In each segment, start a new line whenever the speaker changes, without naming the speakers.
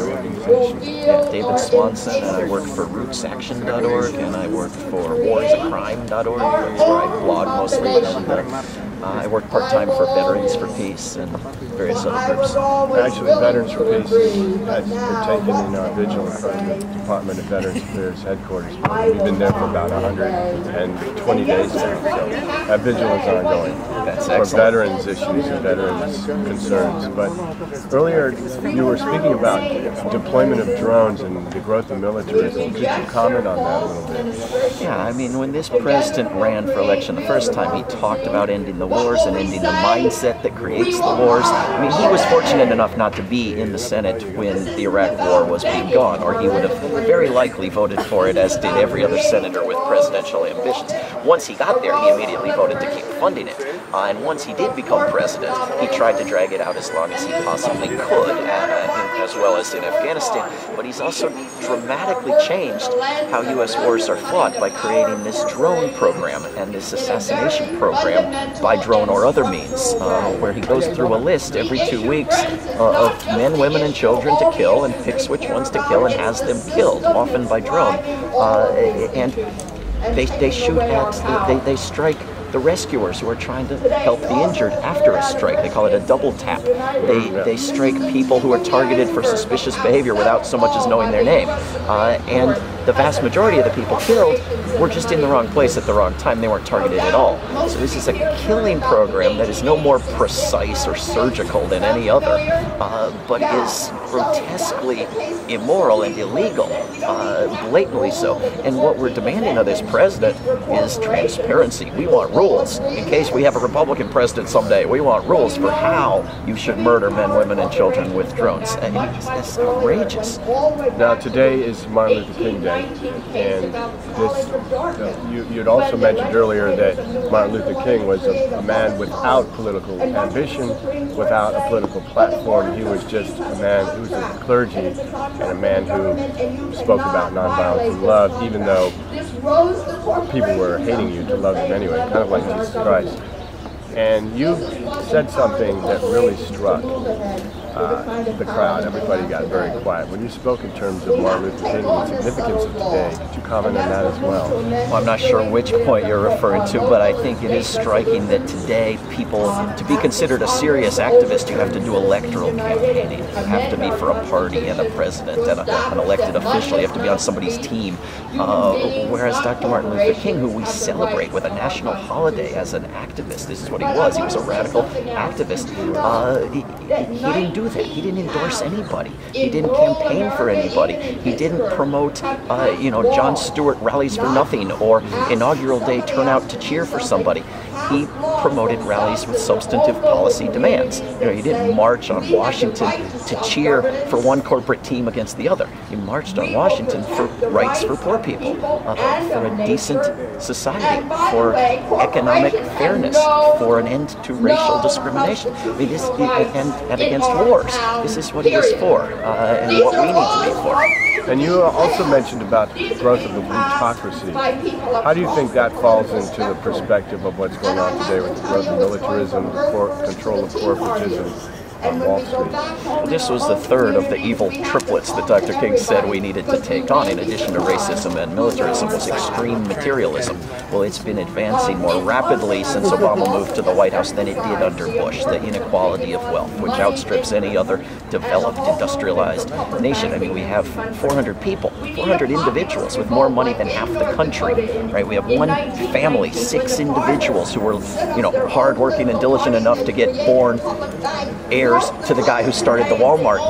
your organization?
Yeah, David Swanson, and I work for rootsaction.org, and I work for warsacrime.org, where I blog mostly, and I work part-time for Veterans for Peace and various other groups.
Actually, Veterans for Peace has partaken in our vigil in front of the Department of Veterans Affairs headquarters. We've been there for about 120 days now, so that vigil is ongoing.
That's
for
excellent.
veterans issues and veterans concerns. But earlier you were speaking about deployment of drones and the growth of militarism. Could you comment on that a little bit?
Yeah, I mean, when this president ran for election the first time, he talked about ending the wars and ending the mindset that creates the wars. I mean, he was fortunate enough not to be in the Senate when the Iraq War was being gone, or he would have very likely voted for it, as did every other senator with presidential ambitions. Once he got there, he immediately voted to keep funding it. And once he did become president, he tried to drag it out as long as he possibly could, as well as in Afghanistan. But he's also dramatically changed how U.S. wars are fought by creating this drone program and this assassination program by drone or other means, where he goes through a list every 2 weeks of men, women, and children to kill, and picks which ones to kill and has them killed, often by drone. And they shoot at, they strike the rescuers who are trying to help the injured after a strike. They call it a double tap. They strike people who are targeted for suspicious behavior without so much as knowing their name. And the vast majority of the people killed were just in the wrong place at the wrong time. They weren't targeted at all. So this is a killing program that is no more precise or surgical than any other, but is grotesquely immoral and illegal, blatantly so. And what we're demanding of this president is transparency. We want rules. In case we have a Republican president someday, we want rules for how you should murder men, women, and children with drones. And it's outrageous.
Now, today is Martin Luther King Day, and this, you'd also mentioned earlier that Martin Luther King was a man without political ambition, without a political platform. He was just a man who was a clergy and a man who spoke about nonviolence and love, even though people were hating you to love him anyway, kind of like Jesus Christ. And you said something that really struck the crowd. Everybody got very quiet. When you spoke in terms of Martin Luther King and the significance of today, could you comment on that as well?
Well, I'm not sure which point you're referring to, but I think it is striking that today people, to be considered a serious activist, you have to do electoral campaigning. You have to be for a party and a president and an elected official. You have to be on somebody's team. Whereas Dr. Martin Luther King, who we celebrate with a national holiday as an activist, this is what he was. He was a radical activist. He didn't do that. He didn't endorse anybody. He didn't campaign for anybody. He didn't promote, Jon Stewart rallies for nothing or inaugural day turnout to cheer for somebody. He promoted rallies with substantive policy demands. He didn't march on Washington to cheer for one corporate team against the other. He marched on Washington for rights for poor people, for a decent society, for economic fairness, for an end to racial discrimination, and against wars. This is what he is for, and what we need to be for.
And you also mentioned about the growth of the plutocracy. How do you think that falls into the perspective of what's going on today with the growth of militarism, the control of corporatism on Wall Street?
Well, this was the third of the evil triplets that Dr. King said we needed to take on, in addition to racism and militarism, was extreme materialism. Well, it's been advancing more rapidly since Obama moved to the White House than it did under Bush. The inequality of wealth, which outstrips any other developed, industrialized nation. I mean, we have 400 people, 400 individuals with more money than half the country, right? We have one family, 6 individuals who were, hardworking and diligent enough to get born heirs to the guy who started the Walmart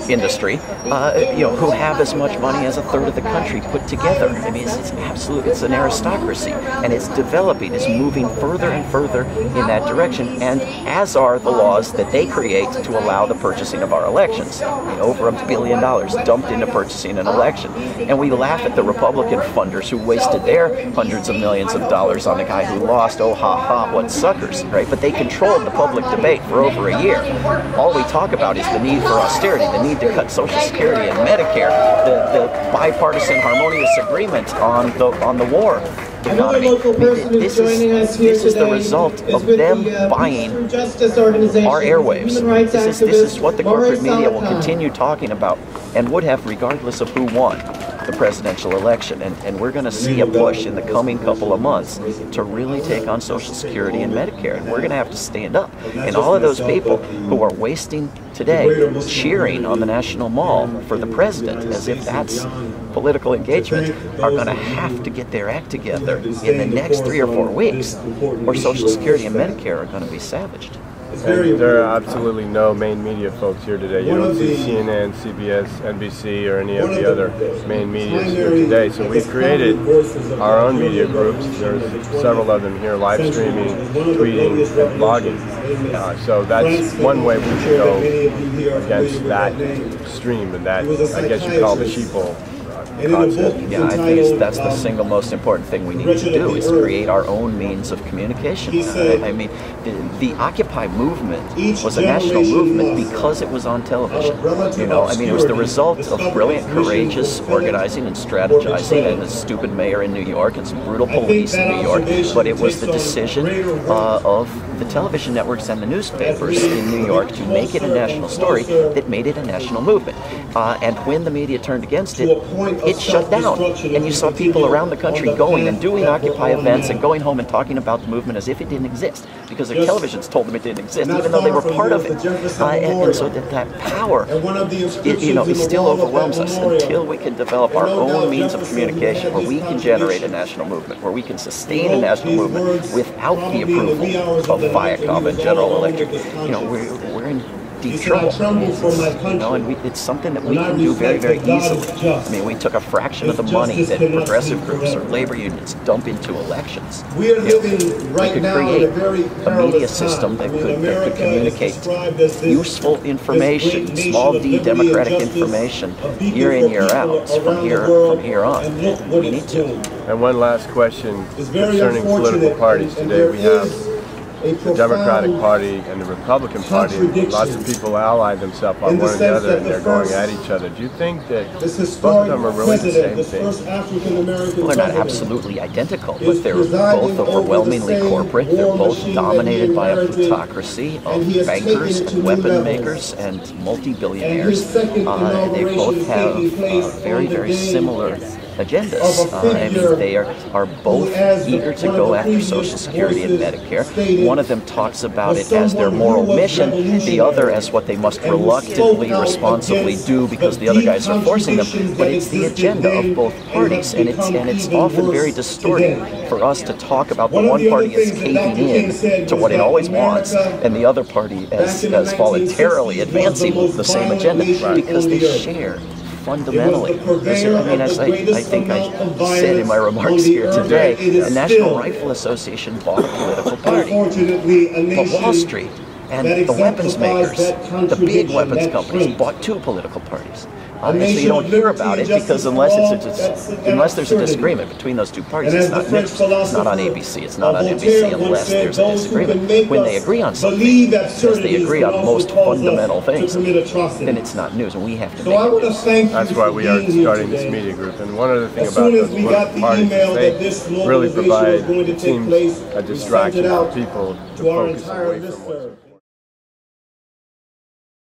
industry, who have as much money as a third of the country put together. I mean, it's an aristocracy, and it's developing, it's moving further and further in that direction, and as are the laws that they create to allow the purchasing of our elections. Over $1 billion dumped into purchasing an election. And we laugh at the Republican funders who wasted their hundreds of millions of dollars on a guy who lost. Oh, ha, ha, what suckers, right? But they controlled the public debate for over a year. All we talk about is the need for austerity, the need to cut Social Security and Medicare, the bipartisan harmonious agreement on the war. economy. This is the result of them buying our airwaves. This is what the corporate media will continue talking about and would have regardless of who won the presidential election. And we're going to see a push in the coming couple of months to really take on Social Security and Medicare. And we're going to have to stand up. And all of those people who are wasting today cheering on the National Mall for the president as if that's political engagement are going to have to get their act together in the next 3 or 4 weeks, or Social Security and Medicare are going to be savaged.
And there are absolutely no main media folks here today. You don't see CNN, CBS, NBC, or any of the other main media here today. So we've created our own media groups. There's several of them here live streaming, tweeting, and blogging. So that's one way we can go against that stream and that, I guess you call the sheeple concept.
Yeah, I think that's the single most important thing we need to do, is create our own means of communication. I mean, the Occupy movement was a national movement because it was on television. You know, I mean, it was the result of brilliant, courageous organizing and strategizing, and a stupid mayor in New York and some brutal police in New York. But it was the decision of the television networks and the newspapers in New York to make it a national story that made it a national movement. And when the media turned against it, it shut down. And you saw people around the country going and doing Occupy events and going home and talking about the movement as if it didn't exist, because their televisions told them it didn't exist, even though they were part of it. And so that power, it still overwhelms us until we can develop our own means of communication where we can generate a national movement, where we can sustain a national movement without the approval of Viacom and General Electric. You know, we're in deep trouble. And it's something that we can do very, very easily. I mean, we took a fraction of the money that progressive groups or labor unions dump into elections. We could create a media system that could communicate useful information, small d democratic information, year in, year out, from here on. We need to.
And one last question concerning political parties. Today we have the Democratic Party and the Republican Party. Lots of people ally themselves on one another and they're going at each other. Do you think that both of them are really the same thing?
Well, they're not absolutely identical, but they're both overwhelmingly corporate. They're both dominated by a plutocracy of bankers and weapon makers and multi-billionaires. They both have very, very similar agendas. I mean, they are both eager to go after Social Security and Medicare. One of them talks about it as their moral mission, the other as what they must reluctantly, responsibly do because the other guys are forcing them. But it's the agenda of both parties, and it's often very distorting for us to talk about the one party as caving in to what it always wants, and the other party as voluntarily advancing the same agenda, because they share fundamentally. I mean, as I think I said in my remarks here today, the National Rifle Association bought a political party. But Wall Street and the weapons makers, the big weapons companies, bought 2 political parties. And so you don't hear about it because unless there's a disagreement between those 2 parties, it's not news. It's not on ABC, it's not on NBC unless there's a disagreement. When they agree on something, as they agree on most fundamental things, then it's not news, and we have to make it news.
That's why we are starting this media group. And one other thing about those political parties is they really provide, it seems, a distraction for people to focus away from what's